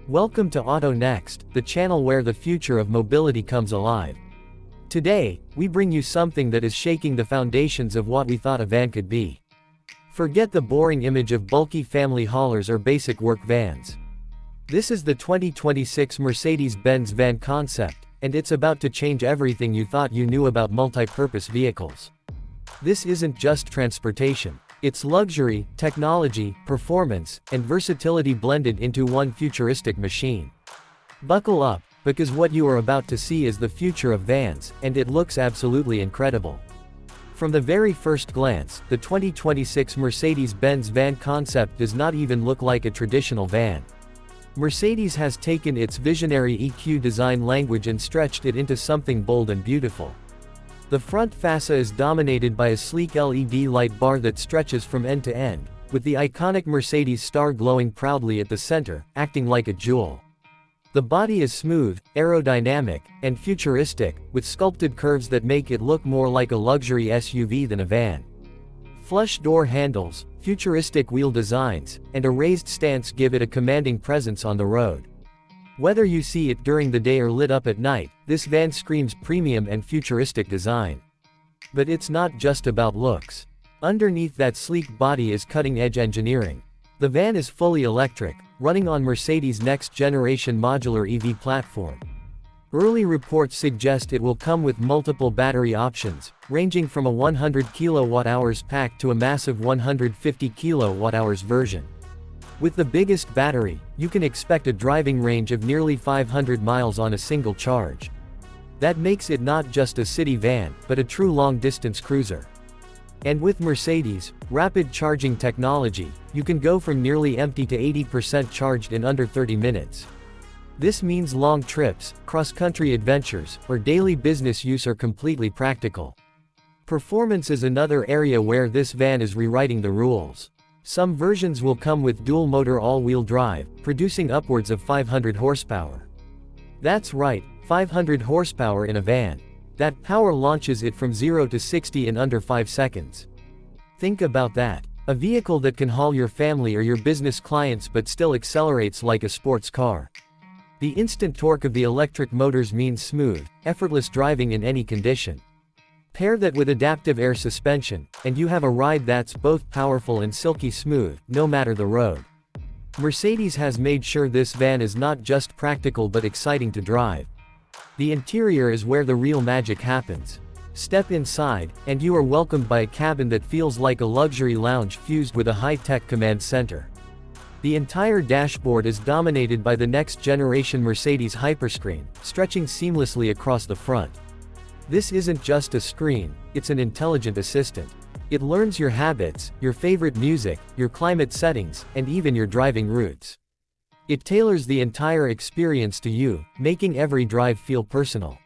Welcome to Auto Next, the channel where the future of mobility comes alive. Today, we bring you something that is shaking the foundations of what we thought a van could be. Forget the boring image of bulky family haulers or basic work vans. This is the 2026 Mercedes-Benz Van Concept, and it's about to change everything you thought you knew about multi-purpose vehicles. This isn't just transportation. It's luxury, technology, performance, and versatility blended into one futuristic machine. Buckle up, because what you are about to see is the future of vans, and it looks absolutely incredible. From the very first glance, the 2026 Mercedes-Benz Van Concept does not even look like a traditional van. Mercedes has taken its visionary EQ design language and stretched it into something bold and beautiful. The front fascia is dominated by a sleek LED light bar that stretches from end to end, with the iconic Mercedes star glowing proudly at the center, acting like a jewel. The body is smooth, aerodynamic, and futuristic, with sculpted curves that make it look more like a luxury SUV than a van. Flush door handles, futuristic wheel designs, and a raised stance give it a commanding presence on the road. Whether you see it during the day or lit up at night, this van screams premium and futuristic design. But it's not just about looks. Underneath that sleek body is cutting-edge engineering. The van is fully electric, running on Mercedes' next-generation modular EV platform. Early reports suggest it will come with multiple battery options, ranging from a 100 kWh pack to a massive 150 kWh version. With the biggest battery, you can expect a driving range of nearly 500 miles on a single charge. That makes it not just a city van, but a true long-distance cruiser. And with Mercedes' rapid charging technology, you can go from nearly empty to 80% charged in under 30 minutes. This means long trips, cross-country adventures, or daily business use are completely practical. Performance is another area where this van is rewriting the rules. Some versions will come with dual-motor all-wheel drive, producing upwards of 500 horsepower. That's right, 500 horsepower in a van. That power launches it from 0 to 60 in under 5 seconds. Think about that. A vehicle that can haul your family or your business clients but still accelerates like a sports car. The instant torque of the electric motors means smooth, effortless driving in any condition. Pair that with adaptive air suspension, and you have a ride that's both powerful and silky smooth, no matter the road. Mercedes has made sure this van is not just practical but exciting to drive. The interior is where the real magic happens. Step inside, and you are welcomed by a cabin that feels like a luxury lounge fused with a high-tech command center. The entire dashboard is dominated by the next-generation Mercedes Hyperscreen, stretching seamlessly across the front. This isn't just a screen, it's an intelligent assistant. It learns your habits, your favorite music, your climate settings, and even your driving routes. It tailors the entire experience to you, making every drive feel personal.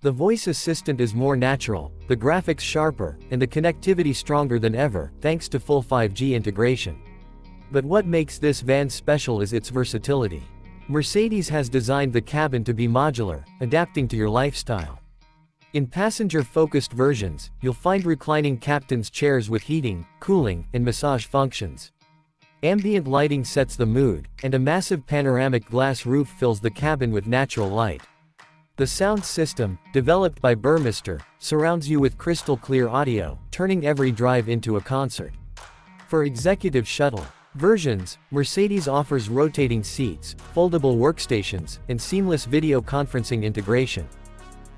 The voice assistant is more natural, the graphics sharper, and the connectivity stronger than ever, thanks to full 5G integration. But what makes this van special is its versatility. Mercedes has designed the cabin to be modular, adapting to your lifestyle. In passenger-focused versions, you'll find reclining captain's chairs with heating, cooling, and massage functions. Ambient lighting sets the mood, and a massive panoramic glass roof fills the cabin with natural light. The sound system, developed by Burmester, surrounds you with crystal-clear audio, turning every drive into a concert. For executive shuttle versions, Mercedes offers rotating seats, foldable workstations, and seamless video conferencing integration.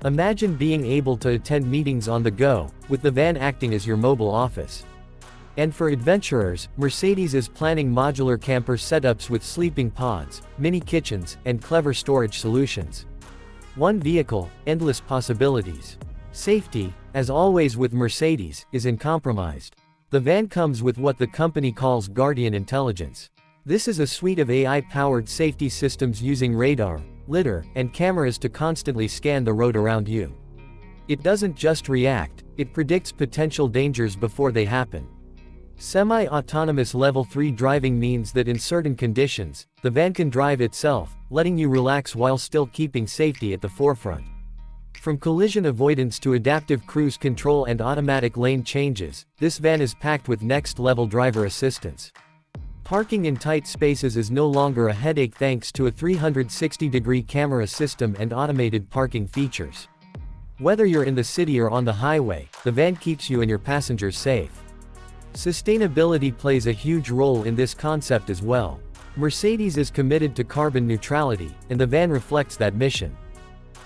Imagine being able to attend meetings on the go, with the van acting as your mobile office. And for adventurers, Mercedes is planning modular camper setups with sleeping pods, mini kitchens, and clever storage solutions. One vehicle, endless possibilities. Safety, as always with Mercedes, is uncompromised. The van comes with what the company calls Guardian Intelligence. This is a suite of AI-powered safety systems using radar, lidar, and cameras to constantly scan the road around you. It doesn't just react, it predicts potential dangers before they happen. Semi-autonomous Level 3 driving means that in certain conditions, the van can drive itself, letting you relax while still keeping safety at the forefront. From collision avoidance to adaptive cruise control and automatic lane changes, this van is packed with next-level driver assistance. Parking in tight spaces is no longer a headache thanks to a 360-degree camera system and automated parking features. Whether you're in the city or on the highway, the van keeps you and your passengers safe. Sustainability plays a huge role in this concept as well. Mercedes is committed to carbon neutrality, and the van reflects that mission.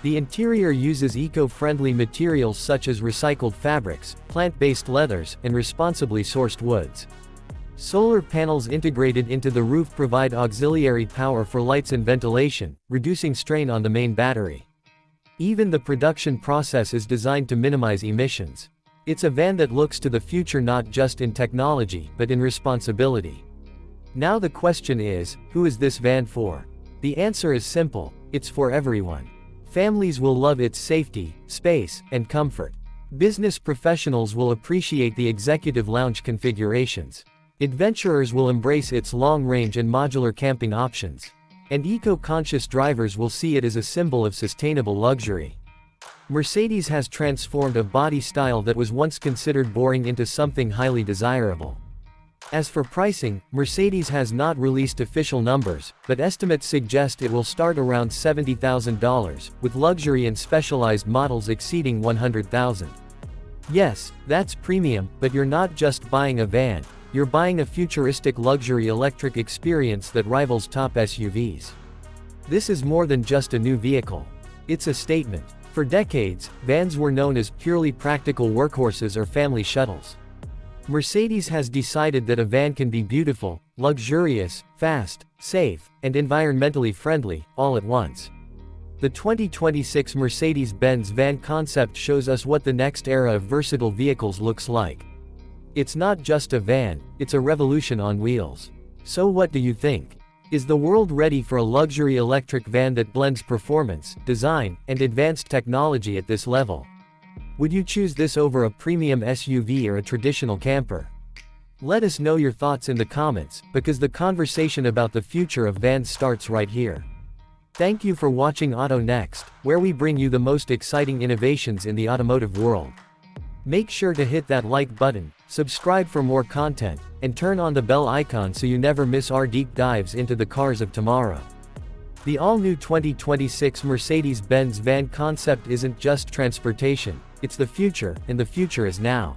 The interior uses eco-friendly materials such as recycled fabrics, plant-based leathers, and responsibly sourced woods. Solar panels integrated into the roof provide auxiliary power for lights and ventilation, reducing strain on the main battery. Even the production process is designed to minimize emissions. It's a van that looks to the future not just in technology, but in responsibility. Now the question is, who is this van for? The answer is simple: it's for everyone. Families will love its safety, space, and comfort. Business professionals will appreciate the executive lounge configurations. Adventurers will embrace its long-range and modular camping options. And eco-conscious drivers will see it as a symbol of sustainable luxury. Mercedes has transformed a body style that was once considered boring into something highly desirable. As for pricing, Mercedes has not released official numbers, but estimates suggest it will start around $70,000, with luxury and specialized models exceeding $100,000. Yes, that's premium, but you're not just buying a van, you're buying a futuristic luxury electric experience that rivals top SUVs. This is more than just a new vehicle. It's a statement. For decades, vans were known as purely practical workhorses or family shuttles. Mercedes has decided that a van can be beautiful, luxurious, fast, safe, and environmentally friendly, all at once. The 2026 Mercedes-Benz Van Concept shows us what the next era of versatile vehicles looks like. It's not just a van, it's a revolution on wheels. So what do you think? Is the world ready for a luxury electric van that blends performance, design, and advanced technology at this level? Would you choose this over a premium SUV or a traditional camper? Let us know your thoughts in the comments, because the conversation about the future of vans starts right here. Thank you for watching Auto Next, where we bring you the most exciting innovations in the automotive world. Make sure to hit that like button, subscribe for more content, and turn on the bell icon so you never miss our deep dives into the cars of tomorrow. The all-new 2026 Mercedes-Benz Van Concept isn't just transportation, it's the future, and the future is now.